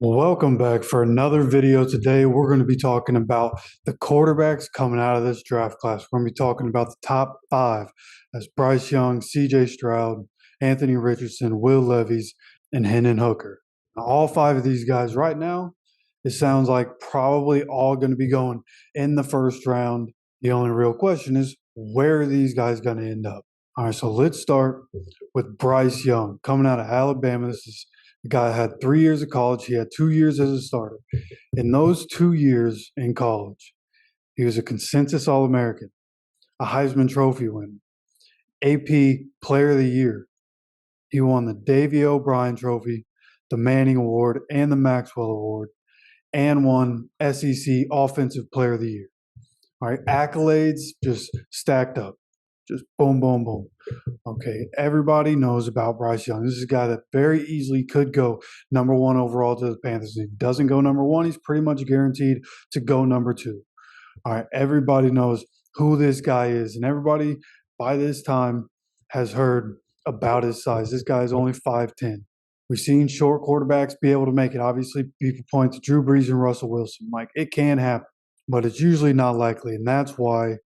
Welcome back for another video. Today, we're going to be talking about the quarterbacks coming out of this draft class. We're going to be talking about the top five as Bryce Young, CJ Stroud, Anthony Richardson, Will Levis, and Hendon Hooker. Now, all five of these guys right now, it sounds like probably all going to be going in the first round. The only real question is where are these guys going to end up? All right, so let's start with Bryce Young coming out of Alabama. This is the guy had 3 years of college. He had 2 years as a starter. In those 2 years in college, he was a consensus All American, a Heisman Trophy winner, AP Player of the Year. He won the Davy O'Brien Trophy, the Manning Award, and the Maxwell Award, and won SEC Offensive Player of the Year. All right, accolades just stacked up. Just boom, boom, boom. Okay, everybody knows about Bryce Young. This is a guy that very easily could go number one overall to the Panthers. If he doesn't go number one, he's pretty much guaranteed to go number two. All right, everybody knows who this guy is, and everybody by this time has heard about his size. This guy is only 5'10". We've seen short quarterbacks be able to make it. Obviously, people point to Drew Brees and Russell Wilson. Like, it can happen, but it's usually not likely, and that's why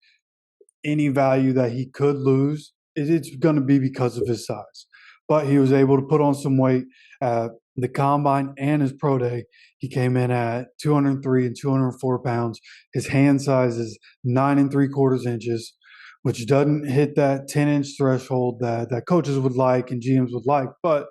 any value that he could lose, it's going to be because of his size. But he was able to put on some weight at the combine and his pro day. He came in at 203 and 204 pounds. His hand size is 9 3/4 inches, which doesn't hit that 10-inch threshold that coaches would like and GMs would like. But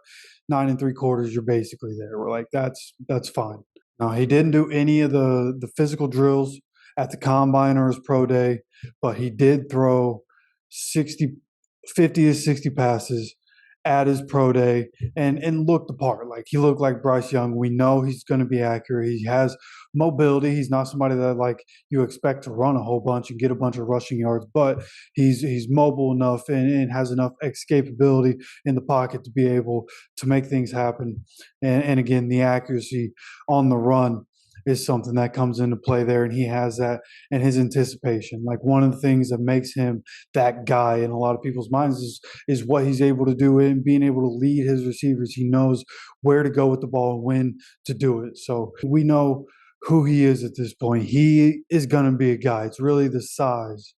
9 3/4, you're basically there. We're like, that's fine. Now, he didn't do any of the physical drills at the combine or his pro day, but he did throw 60, 50 to 60 passes at his pro day and looked the part. Like, he looked like Bryce Young. We know he's going to be accurate. He has mobility. He's not somebody that like you expect to run a whole bunch and get a bunch of rushing yards, but he's mobile enough and has enough escapability in the pocket to be able to make things happen. And again, the accuracy on the run is something that comes into play there, and he has that and his anticipation. Like, one of the things that makes him that guy in a lot of people's minds is what he's able to do and being able to lead his receivers. He knows where to go with the ball and when to do it. So we know who he is at this point. He is going to be a guy. It's really the size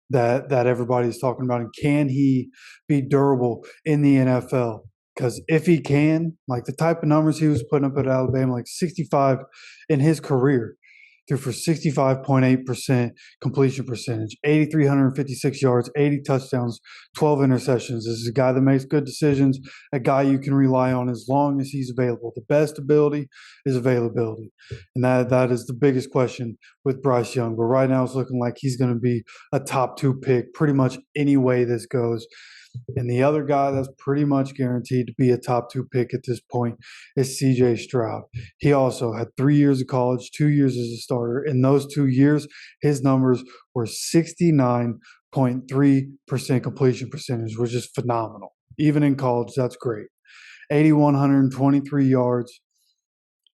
that everybody's talking about, and can he be durable in the NFL? Because if he can, like the type of numbers he was putting up at Alabama, like 65 in his career, threw for 65.8% completion percentage, 8,356 yards, 80 touchdowns, 12 interceptions. This is a guy that makes good decisions, a guy you can rely on as long as he's available. The best ability is availability. And that is the biggest question with Bryce Young. But right now it's looking like he's going to be a top two pick pretty much any way this goes. And the other guy that's pretty much guaranteed to be a top two pick at this point is CJ Stroud. He also had 3 years of college, 2 years as a starter. In those 2 years, his numbers were 69.3% completion percentage, which is phenomenal. Even in college, that's great. 8,123 yards,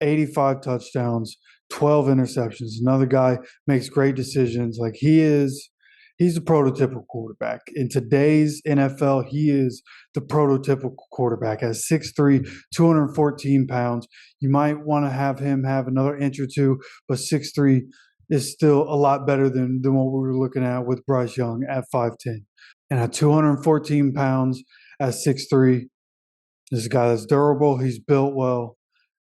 85 touchdowns, 12 interceptions. Another guy makes great decisions. Like, he's a prototypical quarterback. In today's NFL, he is the prototypical quarterback. At 6'3", 214 pounds, you might want to have him have another inch or two, but 6'3" is still a lot better than what we were looking at with Bryce Young at 5'10". And at 214 pounds, at 6'3", this is a guy that's durable. He's built well.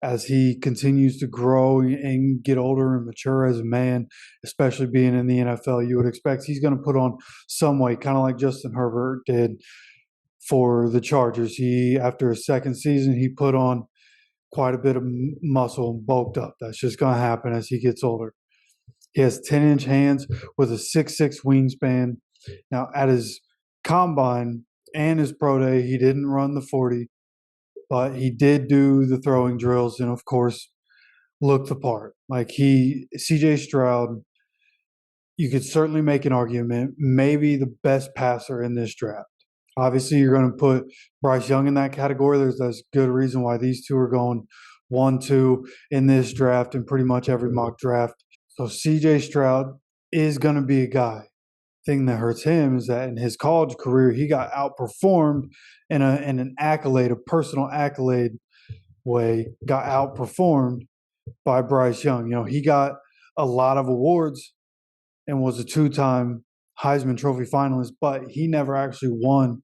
As he continues to grow and get older and mature as a man, especially being in the NFL, you would expect he's going to put on some weight, kind of like Justin Herbert did for the Chargers. After his second season, he put on quite a bit of muscle and bulked up. That's just going to happen as he gets older. He has 10-inch hands with a 6'6" wingspan. Now, at his combine and his pro day, he didn't run the 40, but he did do the throwing drills and, of course, looked the part. Like, CJ Stroud, you could certainly make an argument, maybe the best passer in this draft. Obviously, you're going to put Bryce Young in that category. There's good reason why these two are going 1-2 in this draft and pretty much every mock draft. So CJ Stroud is going to be a guy. Thing that hurts him is that in his college career, he got outperformed in an accolade, a personal accolade, way got outperformed by Bryce Young. He got a lot of awards and was a two-time Heisman Trophy finalist, but he never actually won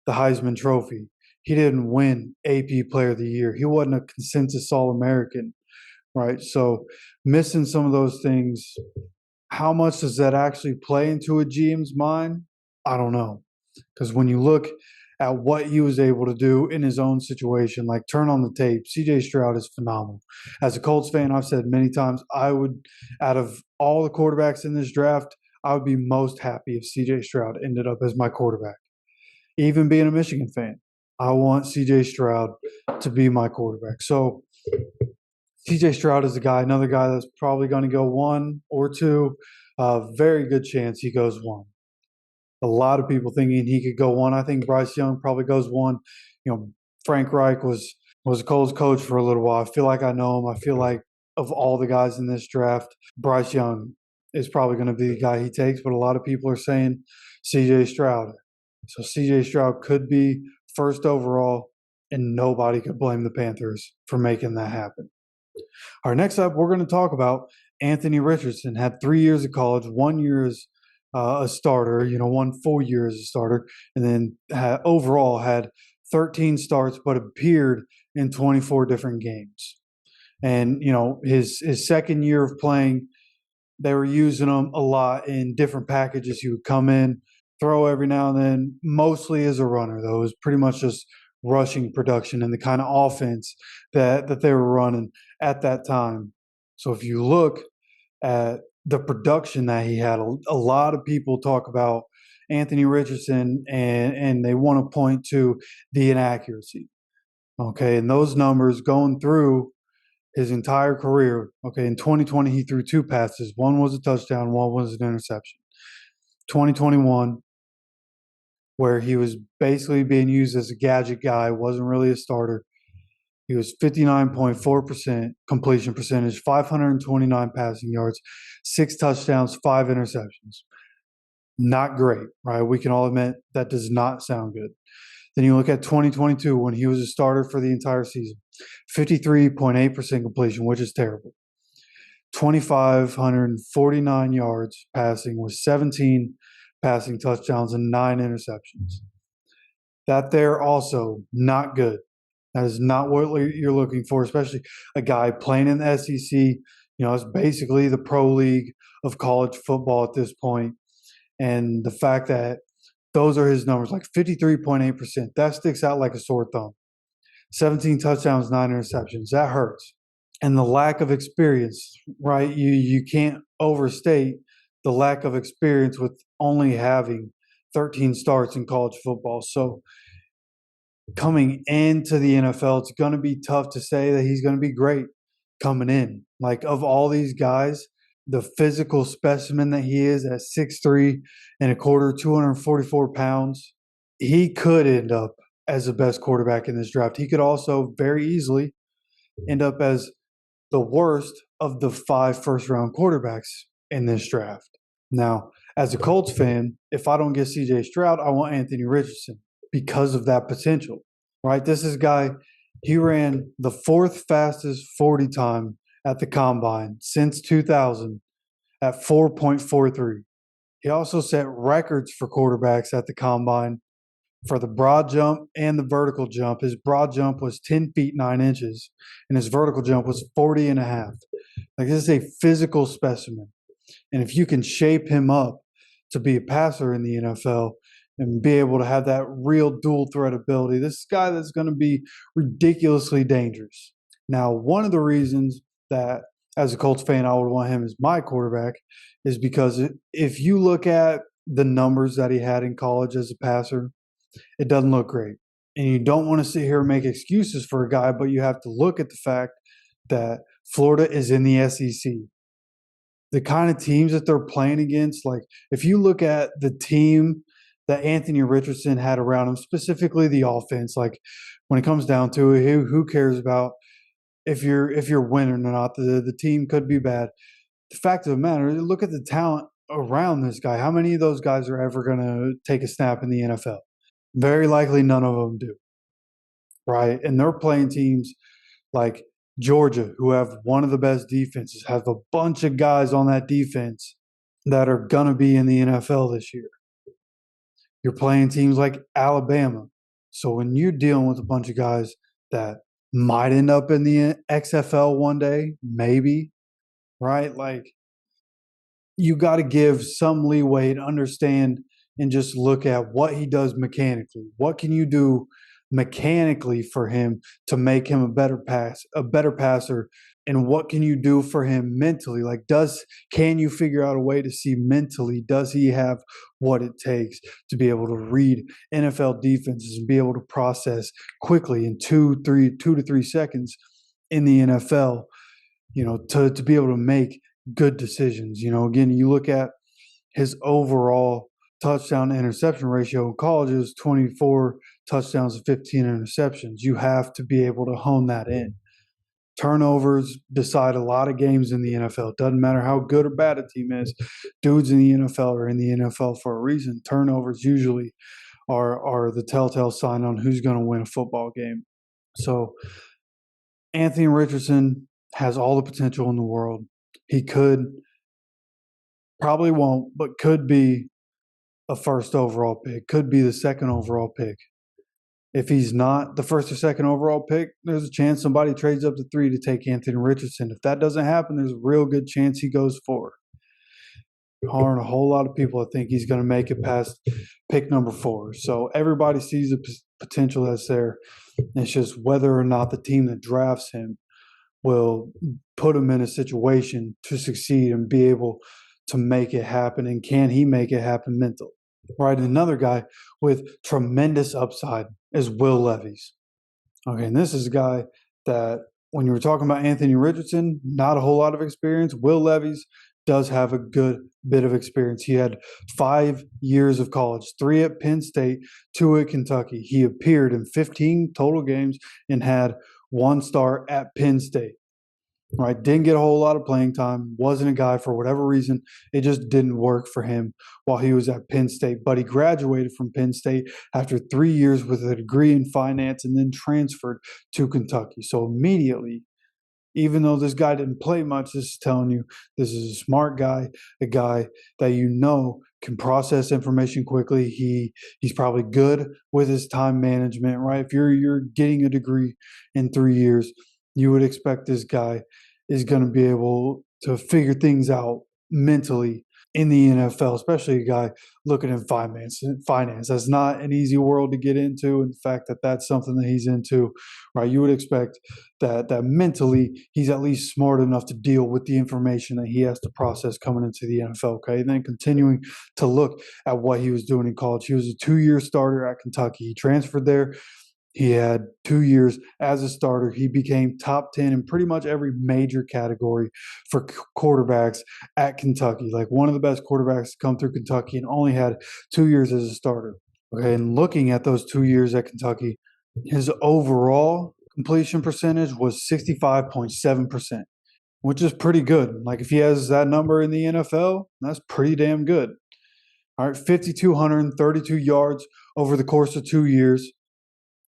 the Heisman Trophy. He didn't win AP Player of the Year. He wasn't a consensus All-American, right? So missing some of those things, how much does that actually play into a GM's mind? I don't know. Because when you look at what he was able to do in his own situation, like turn on the tape, CJ Stroud is phenomenal. As a Colts fan, I've said many times, out of all the quarterbacks in this draft, I would be most happy if CJ Stroud ended up as my quarterback. Even being a Michigan fan, I want CJ Stroud to be my quarterback. So CJ Stroud is another guy that's probably going to go one or two. Very good chance he goes one. A lot of people thinking he could go one. I think Bryce Young probably goes one. Frank Reich was Cole's coach for a little while. I feel like I know him. I feel like of all the guys in this draft, Bryce Young is probably going to be the guy he takes. But a lot of people are saying CJ Stroud. So CJ Stroud could be first overall, and nobody could blame the Panthers for making that happen. All right, next up, we're going to talk about Anthony Richardson. Had 3 years of college, 1 year as a starter, 1 full year as a starter, and then overall had 13 starts, but appeared in 24 different games. And, his second year of playing, they were using him a lot in different packages. He would come in, throw every now and then, mostly as a runner, though. It was pretty much just rushing production and the kind of offense that they were running at that time. So if you look at the production that he had, a lot of people talk about Anthony Richardson and they want to point to the inaccuracy. Okay, and those numbers going through his entire career. Okay, in 2020, he threw 2 passes. One was a touchdown, one was an interception. 2021, where he was basically being used as a gadget guy, wasn't really a starter. He was 59.4% completion percentage, 529 passing yards, 6 touchdowns, 5 interceptions. Not great, right? We can all admit that does not sound good. Then you look at 2022 when he was a starter for the entire season, 53.8% completion, which is terrible. 2,549 yards passing with 17 passing touchdowns and 9 interceptions. That there also not good. That is not what you're looking for, especially a guy playing in the SEC. It's basically the pro league of college football at this point. And the fact that those are his numbers, like 53.8%, that sticks out like a sore thumb. 17 touchdowns, 9 interceptions, that hurts. And the lack of experience, right? You can't overstate the lack of experience with only having 13 starts in college football. So coming into the NFL, it's going to be tough to say that he's going to be great coming in. Like, of all these guys, the physical specimen that he is at 6'3" and a quarter, 244 pounds, he could end up as the best quarterback in this draft. He could also very easily end up as the worst of the 5 first-round quarterbacks in this draft. Now, as a Colts fan, if I don't get CJ Stroud, I want Anthony Richardson because of that potential, right? This is a guy, he ran the 4th fastest 40 time at the combine since 2000 at 4.43. He also set records for quarterbacks at the combine for the broad jump and the vertical jump. His broad jump was 10 feet 9 inches, and his vertical jump was 40 and a half. Like, this is a physical specimen. And if you can shape him up to be a passer in the NFL and be able to have that real dual threat ability, this is a guy that's going to be ridiculously dangerous. Now, one of the reasons that as a Colts fan I would want him as my quarterback is because if you look at the numbers that he had in college as a passer, it doesn't look great. And you don't want to sit here and make excuses for a guy, but you have to look at the fact that Florida is in the SEC. The kind of teams that they're playing against, like if you look at the team that Anthony Richardson had around him, specifically the offense, like when it comes down to it, who cares about if you're winning or not? The team could be bad. The fact of the matter, look at the talent around this guy. How many of those guys are ever going to take a snap in the NFL? Very likely none of them do, right? And they're playing teams Like Georgia, who have one of the best defenses, have a bunch of guys on that defense that are going to be in the NFL this year. You're playing teams like Alabama. So when you're dealing with a bunch of guys that might end up in the XFL one day, maybe, right? Like you got to give some leeway to understand and just look at what he does mechanically. What can you do mechanically for him to make him a better passer, and what can you do for him mentally? Like can you figure out a way to see mentally, does he have what it takes to be able to read NFL defenses and be able to process quickly in 2 to 3 seconds in the NFL, to be able to make good decisions. Again, you look at his overall touchdown to interception ratio in college is 24 touchdowns and 15 interceptions. You have to be able to hone that in. Turnovers decide a lot of games in the NFL. Doesn't matter how good or bad a team is. Dudes in the NFL are in the NFL for a reason. Turnovers usually are the telltale sign on who's going to win a football game. So Anthony Richardson has all the potential in the world. He could, probably won't, but could be a first overall pick, could be the second overall pick. If he's not the first or second overall pick, there's a chance somebody trades up to 3 to take Anthony Richardson. If that doesn't happen, there's a real good chance he goes 4. There aren't a whole lot of people that think he's going to make it past pick number 4. So everybody sees the potential that's there. It's just whether or not the team that drafts him will put him in a situation to succeed and be able to make it happen. And can he make it happen mentally? Right. And another guy with tremendous upside is Will Levis. Okay. And this is a guy that when you were talking about Anthony Richardson, not a whole lot of experience. Will Levis does have a good bit of experience. He had 5 years of college, 3 at Penn State, 2 at Kentucky. He appeared in 15 total games and had 1 start at Penn State. Right, didn't get a whole lot of playing time, wasn't a guy for whatever reason. It just didn't work for him while he was at Penn State. But he graduated from Penn State after 3 years with a degree in finance and then transferred to Kentucky. So immediately, even though this guy didn't play much, this is telling you this is a smart guy, a guy that can process information quickly. He's probably good with his time management, right? If you're getting a degree in 3 years, you would expect this guy is going to be able to figure things out mentally in the NFL, especially a guy looking at finance. That's not an easy world to get into. And the fact that that's something that he's into, right? You would expect that mentally he's at least smart enough to deal with the information that he has to process coming into the NFL. Okay, and then continuing to look at what he was doing in college. He was a 2-year starter at Kentucky. He transferred there. He had 2 years as a starter. He became top 10 in pretty much every major category for quarterbacks at Kentucky. Like one of the best quarterbacks to come through Kentucky, and only had 2 years as a starter. Okay, and looking at those 2 years at Kentucky, his overall completion percentage was 65.7%, which is pretty good. Like if he has that number in the NFL, that's pretty damn good. All right, 5,232 yards over the course of 2 years,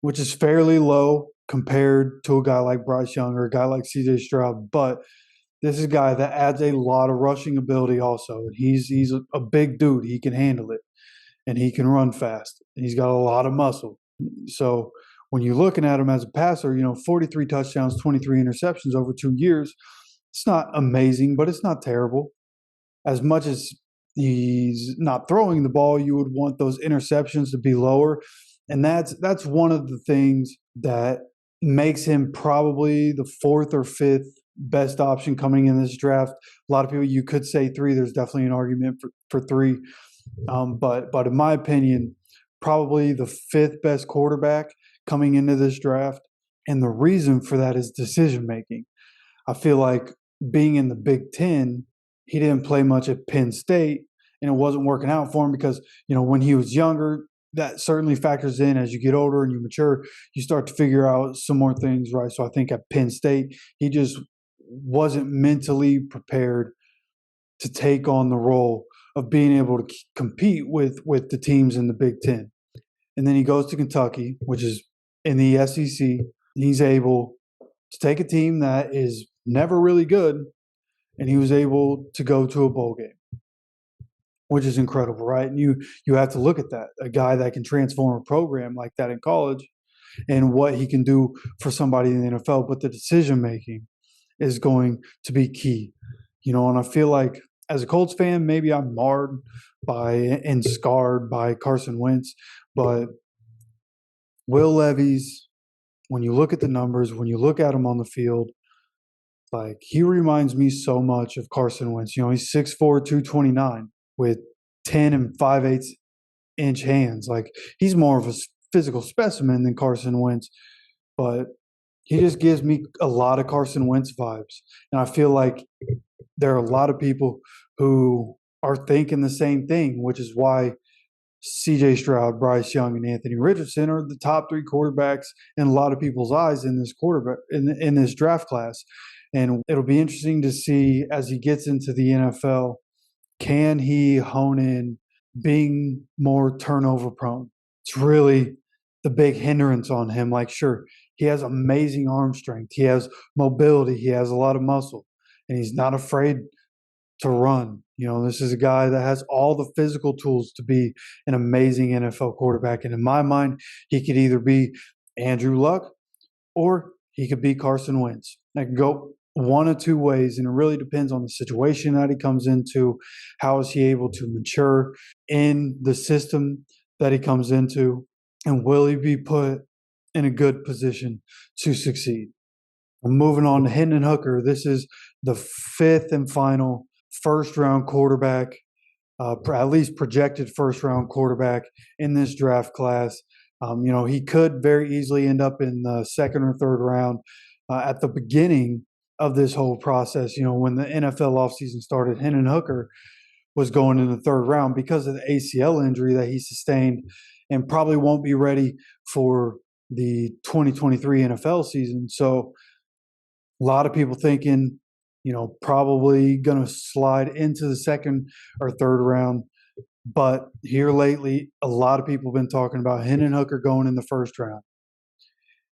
which is fairly low compared to a guy like Bryce Young or a guy like CJ Stroud. But this is a guy that adds a lot of rushing ability also. He's a big dude. He can handle it, and he can run fast, and he's got a lot of muscle. So when you're looking at him as a passer, 43 touchdowns, 23 interceptions over 2 years, it's not amazing, but it's not terrible. As much as he's not throwing the ball, you would want those interceptions to be lower. And that's one of the things that makes him probably the 4th or 5th best option coming in this draft. A lot of people, you could say 3. There's definitely an argument for 3. But in my opinion, probably the 5th best quarterback coming into this draft. And the reason for that is decision making. I feel like being in the Big Ten, he didn't play much at Penn State, and it wasn't working out for him because, when he was younger, that certainly factors in. As you get older and you mature, you start to figure out some more things, right? So I think at Penn State, he just wasn't mentally prepared to take on the role of being able to compete with the teams in the Big Ten. And then he goes to Kentucky, which is in the SEC. He's able to take a team that is never really good, and he was able to go to a bowl game, which is incredible, right? And you have to look at that, a guy that can transform a program like that in college and what he can do for somebody in the NFL. But the decision making is going to be key, and I feel like as a Colts fan, maybe I'm marred by and scarred by Carson Wentz, but Will Levis, when you look at the numbers, when you look at him on the field, like he reminds me so much of Carson Wentz. He's 6'4", 229 with 10 and 5/8 inch hands. Like he's more of a physical specimen than Carson Wentz, but he just gives me a lot of Carson Wentz vibes. And I feel like there are a lot of people who are thinking the same thing, which is why CJ Stroud, Bryce Young, and Anthony Richardson are the top three quarterbacks in a lot of people's eyes in this quarterback in this draft class. And it'll be interesting to see as he gets into the NFL, can he hone in being more turnover prone? It's really the big hindrance on him. Like, sure, he has amazing arm strength, he has mobility, he has a lot of muscle, and he's not afraid to run. This is a guy that has all the physical tools to be an amazing NFL quarterback. And in my mind, he could either be Andrew Luck or he could be Carson Wentz. That can go one of two ways, and it really depends on the situation that he comes into. How is he able to mature in the system that he comes into? And will he be put in a good position to succeed? Moving on to Hendon Hooker. This is the fifth and final first-round quarterback, at least projected first-round quarterback in this draft class. He could very easily end up in the second or third round at the beginning of this whole process. When the NFL offseason started, Hendon Hooker was going in the third round because of the ACL injury that he sustained and probably won't be ready for the 2023 NFL season. So a lot of people thinking, probably going to slide into the second or third round. But here lately, a lot of people have been talking about Hendon Hooker going in the first round.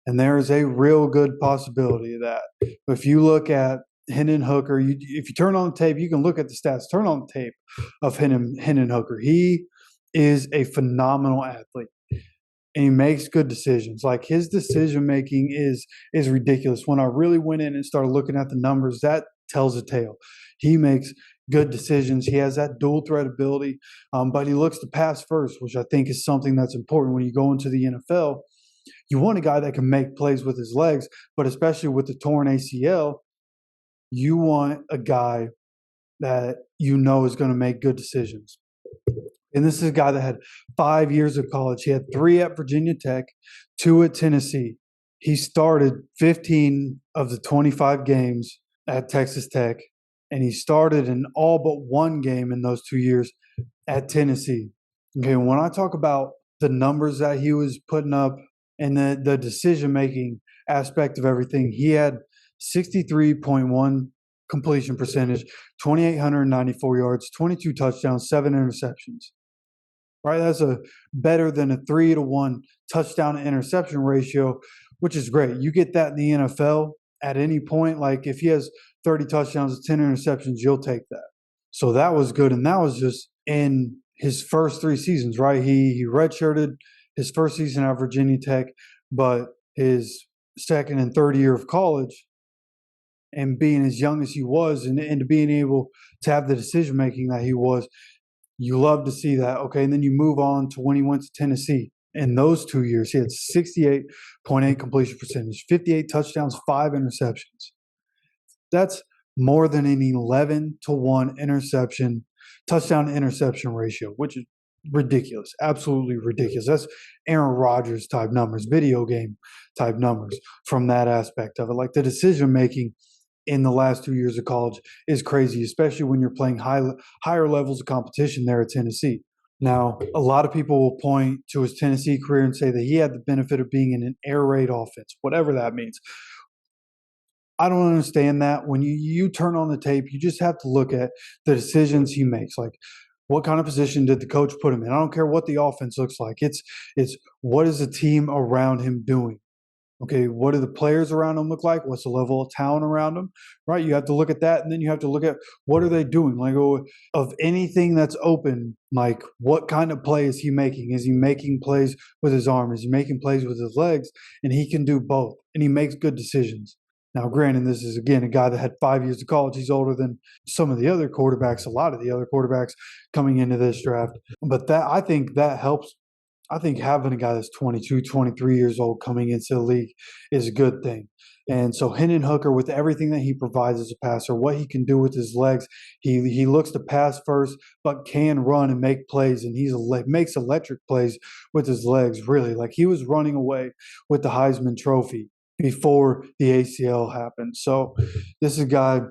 And there is a real good possibility of that. If you look at Hendon Hooker, if you turn on the tape, you can look at the stats. Turn on the tape of Hendon Hooker. He is a phenomenal athlete. And he makes good decisions. Like his decision making is ridiculous. When I really went in and started looking at the numbers, that tells a tale. He makes good decisions. He has that dual threat ability, but he looks to pass first, which I think is something that's important when you go into the NFL. You want a guy that can make plays with his legs, but especially with the torn ACL, you want a guy that is going to make good decisions. And this is a guy that had 5 years of college. He had 3 at Virginia Tech, 2 at Tennessee. He started 15 of the 25 games at Texas Tech, and he started in all but one game in those 2 years at Tennessee. Okay, when I talk about the numbers that he was putting up and the decision-making aspect of everything, he had 63.1 completion percentage, 2,894 yards, 22 touchdowns, 7 interceptions. Right, that's better than a 3-to-1 touchdown to interception ratio, which is great. You get that in the NFL at any point. Like if he has 30 touchdowns and 10 interceptions, you'll take that. So that was good, and that was just in his first 3 seasons. Right, he redshirted his first season at Virginia Tech, but his second and third year of college, and being as young as he was, and being able to have the decision making that he was. You love to see that. Okay. And then you move on to when he went to Tennessee. In those 2 years, he had 68.8 completion percentage, 58 touchdowns, 5 interceptions. That's more than an 11-to-1 touchdown to interception ratio, which is ridiculous. Absolutely ridiculous. That's Aaron Rodgers type numbers, video game type numbers from that aspect of it. Like the decision making in the last 2 years of college is crazy, especially when you're playing higher levels of competition there at Tennessee. Now, a lot of people will point to his Tennessee career and say that he had the benefit of being in an air raid offense, whatever that means. I don't understand that. When you turn on the tape, you just have to look at the decisions he makes. Like, what kind of position did the coach put him in? I don't care what the offense looks like. It's what is the team around him doing? Okay, what do the players around them look like? What's the level of talent around them? Right? You have to look at that, and then you have to look at what are they doing? Like, of anything that's open, like what kind of play is he making? Is he making plays with his arm? Is he making plays with his legs? And he can do both, and he makes good decisions. Now, granted, this is again a guy that had 5 years of college. He's older than some of the other quarterbacks, a lot of the other quarterbacks coming into this draft. But that I think that helps. I think having a guy that's 22, 23 years old coming into the league is a good thing. And so Hendon Hooker, with everything that he provides as a passer, what he can do with his legs, he looks to pass first, but can run and make plays, and makes electric plays with his legs. Really, like he was running away with the Heisman Trophy before the ACL happened. So this is a guy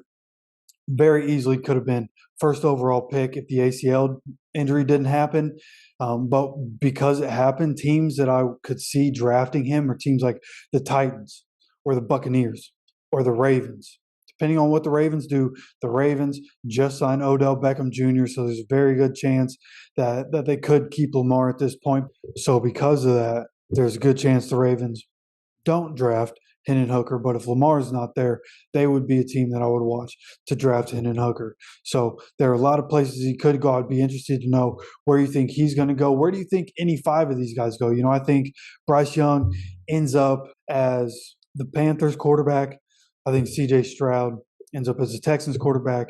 very easily could have been first overall pick if the ACL injury didn't happen. But because it happened, teams that I could see drafting him are teams like the Titans or the Buccaneers or the Ravens. Depending on what the Ravens do, the Ravens just signed Odell Beckham Jr., so there's a very good chance that they could keep Lamar at this point. So because of that, there's a good chance the Ravens don't draft Hendon Hooker. But if Lamar's not there, they would be a team that I would watch to draft Hendon Hooker. So there are a lot of places he could go. I'd be interested to know where you think he's going to go. Where do you think any five of these guys go? You know, I think Bryce Young ends up as the Panthers quarterback. I think CJ Stroud ends up as the Texans quarterback.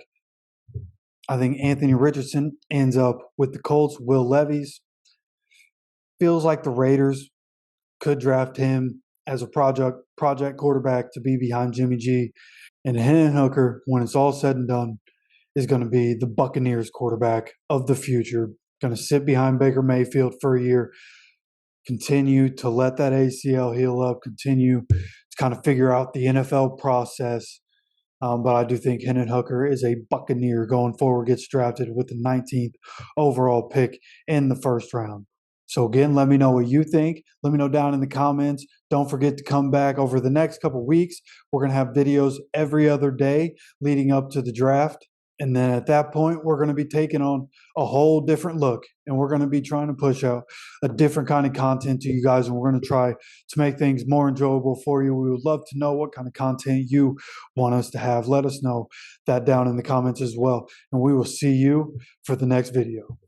I think Anthony Richardson ends up with the Colts. Will Levis feels like the Raiders could draft him as a project quarterback to be behind Jimmy G. And Hendon Hooker, when it's all said and done, is going to be the Buccaneers quarterback of the future. Going to sit behind Baker Mayfield for a year, continue to let that ACL heal up, continue to kind of figure out the NFL process. But I do think Hendon Hooker is a Buccaneer going forward, gets drafted with the 19th overall pick in the first round. So again, let me know what you think. Let me know down in the comments. Don't forget to come back over the next couple weeks. We're going to have videos every other day leading up to the draft. And then at that point, we're going to be taking on a whole different look. And we're going to be trying to push out a different kind of content to you guys. And we're going to try to make things more enjoyable for you. We would love to know what kind of content you want us to have. Let us know that down in the comments as well. And we will see you for the next video.